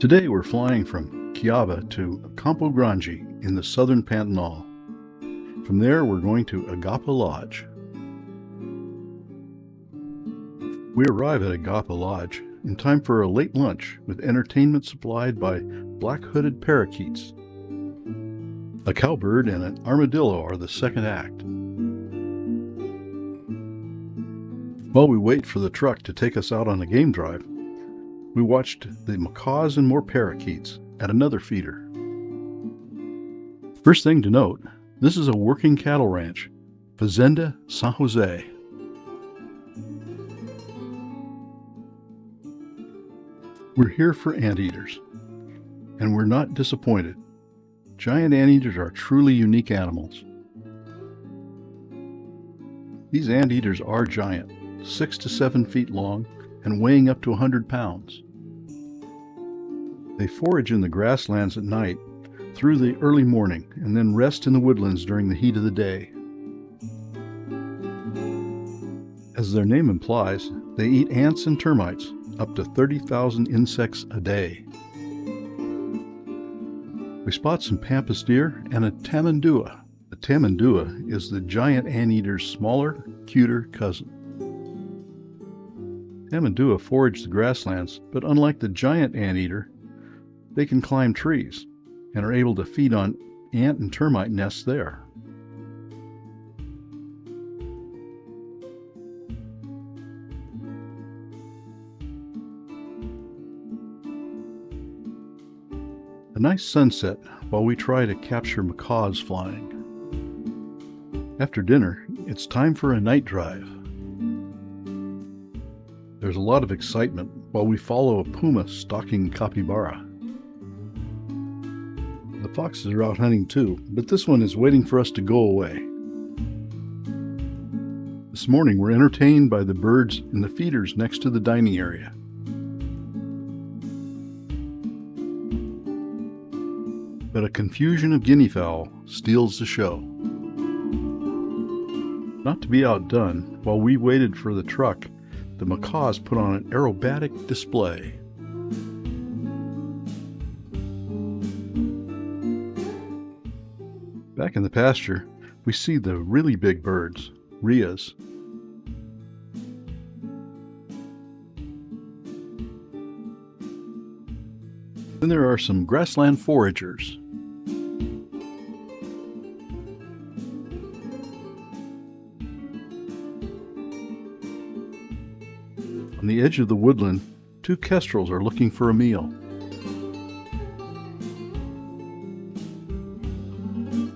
Today we're flying from Kiaba to Campo Grande in the Southern Pantanal. From there we're going to Aguape Lodge. We arrive at Aguape Lodge in time for a late lunch with entertainment supplied by black-hooded parakeets. A cowbird and an armadillo are the second act. While we wait for the truck to take us out on a game drive, we watched the macaws and more parakeets at another feeder. First thing to note, this is a working cattle ranch, Fazenda San Jose. We're here for anteaters, and we're not disappointed. Giant anteaters are truly unique animals. These anteaters are giant, 6 to 7 feet long and weighing up to 100 pounds. They forage in the grasslands at night through the early morning and then rest in the woodlands during the heat of the day. As their name implies, they eat ants and termites, up to 30,000 insects a day. We spot some pampas deer and a tamandua. The tamandua is the giant anteater's smaller, cuter cousin. Tamandua forage the grasslands, but unlike the giant anteater, they can climb trees and are able to feed on ant and termite nests there. A nice sunset while we try to capture macaws flying. After dinner, it's time for a night drive. There's a lot of excitement while we follow a puma stalking capybara. The foxes are out hunting too, but this one is waiting for us to go away. This morning we're entertained by the birds in the feeders next to the dining area. But a confusion of guinea fowl steals the show. Not to be outdone, while we waited for the truck, the macaws put on an aerobatic display. Back in the pasture, we see the really big birds, rheas. Then there are some grassland foragers. On the edge of the woodland, 2 kestrels are looking for a meal.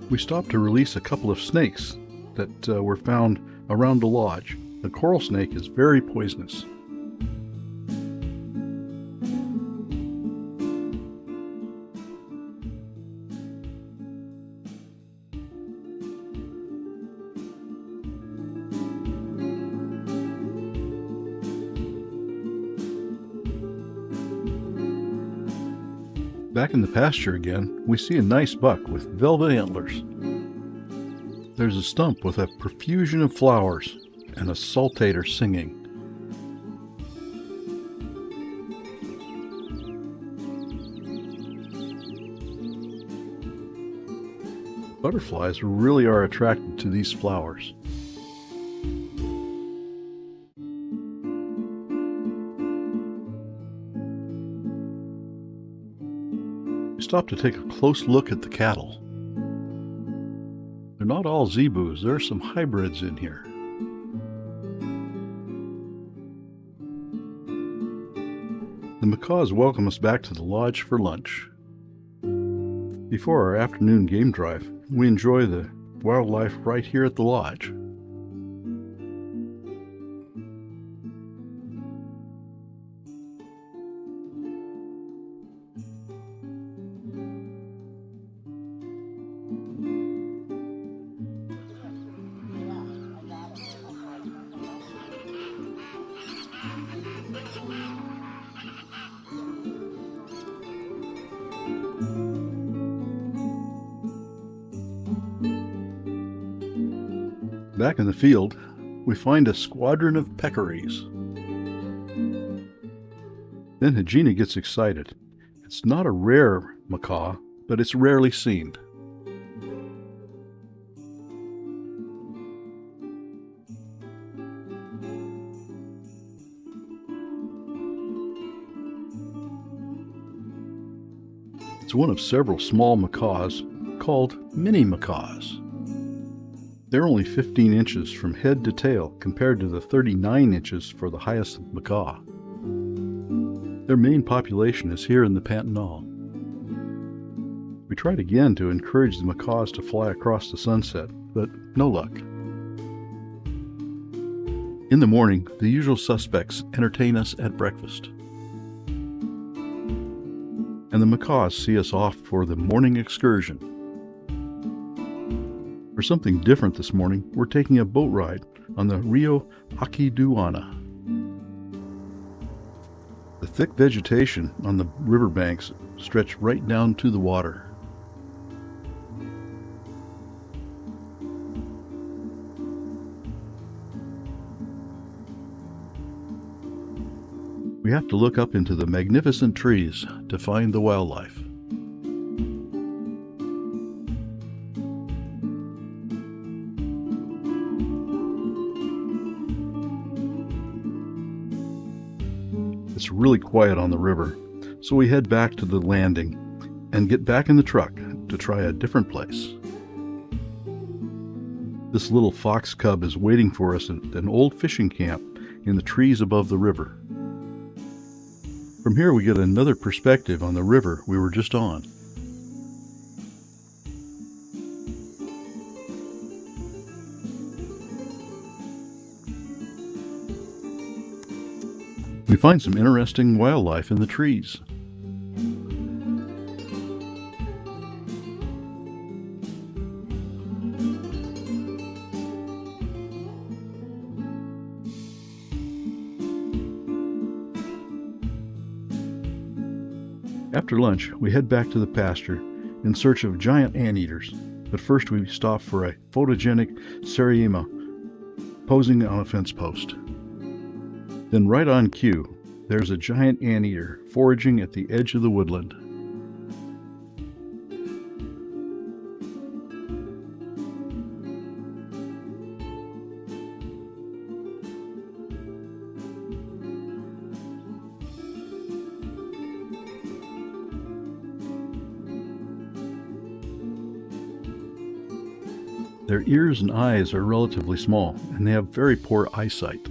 We stopped to release a couple of snakes that were found around the lodge. The coral snake is very poisonous. Back in the pasture again, we see a nice buck with velvet antlers. There's a stump with a profusion of flowers and a saltator singing. Butterflies really are attracted to these flowers. Stop to take a close look at the cattle. They're not all zebus, there are some hybrids in here. The macaws welcome us back to the lodge for lunch. Before our afternoon game drive, we enjoy the wildlife right here at the lodge. Back in the field, we find a squadron of peccaries. Then Hagina gets excited. It's not a rare macaw, but it's rarely seen. It's one of several small macaws called mini macaws. They're only 15 inches from head to tail compared to the 39 inches for the Hyacinth Macaw. Their main population is here in the Pantanal. We tried again to encourage the macaws to fly across the sunset, but no luck. In the morning, the usual suspects entertain us at breakfast. And the macaws see us off for the morning excursion. For something different this morning, we're taking a boat ride on the Rio Aquiduana. The thick vegetation on the riverbanks stretch right down to the water. We have to look up into the magnificent trees to find the wildlife. It's really quiet on the river, so we head back to the landing and get back in the truck to try a different place. This little fox cub is waiting for us at an old fishing camp in the trees above the river. From here we get another perspective on the river we were just on. We find some interesting wildlife in the trees. After lunch, we head back to the pasture in search of giant anteaters, but first we stop for a photogenic Sariema posing on a fence post. Then right on cue, there's a giant anteater foraging at the edge of the woodland. Their ears and eyes are relatively small, and they have very poor eyesight.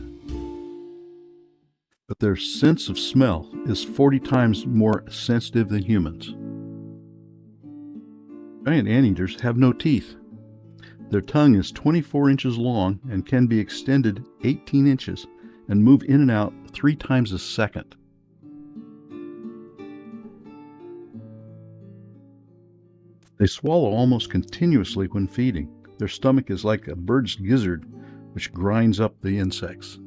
But their sense of smell is 40 times more sensitive than humans. Giant anteaters have no teeth. Their tongue is 24 inches long and can be extended 18 inches and move in and out 3 times a second. They swallow almost continuously when feeding. Their stomach is like a bird's gizzard, which grinds up the insects.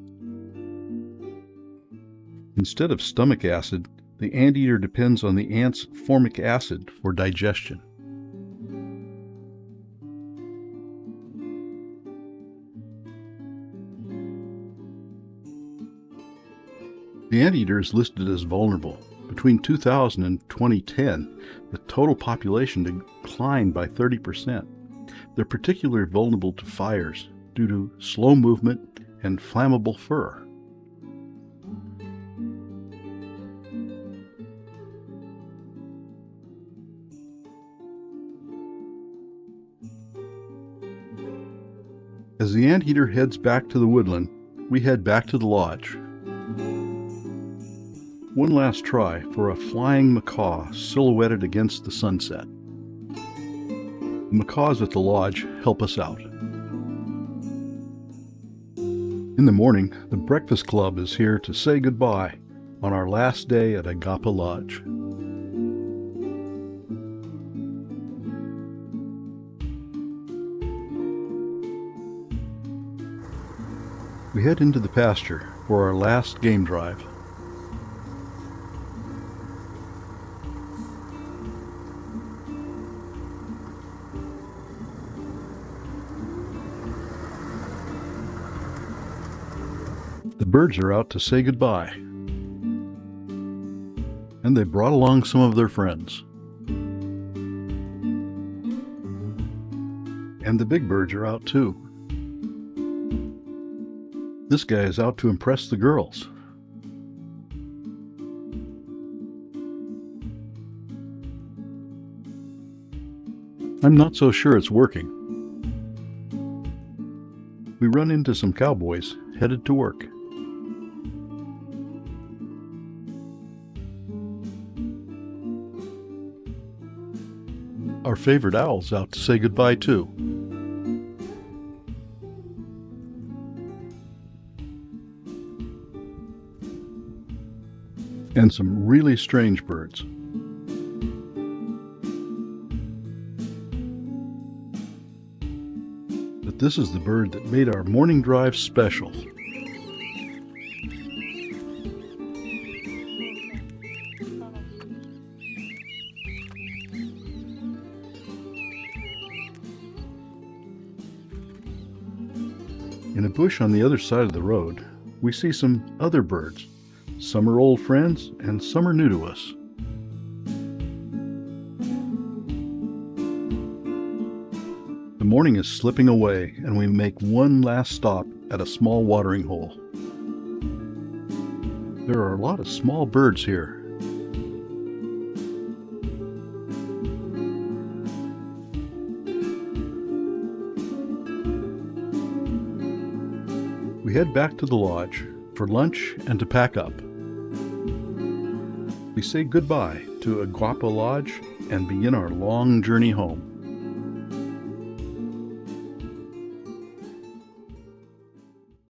Instead of stomach acid, the anteater depends on the ant's formic acid for digestion. The anteater is listed as vulnerable. Between 2000 and 2010, the total population declined by 30%. They're particularly vulnerable to fires due to slow movement and flammable fur. As the anteater heads back to the woodland, we head back to the lodge. One last try for a flying macaw silhouetted against the sunset. The macaws at the lodge help us out. In the morning, the breakfast club is here to say goodbye on our last day at Aguape Lodge. We head into the pasture for our last game drive. The birds are out to say goodbye. And they brought along some of their friends. And the big birds are out too. This guy is out to impress the girls. I'm not so sure it's working. We run into some cowboys headed to work. Our favorite owl's out to say goodbye too. And some really strange birds. But this is the bird that made our morning drive special. In a bush on the other side of the road, we see some other birds. Some are old friends and some are new to us. The morning is slipping away and we make one last stop at a small watering hole. There are a lot of small birds here. We head back to the lodge for lunch and to pack up. We say goodbye to Aguape Lodge and begin our long journey home.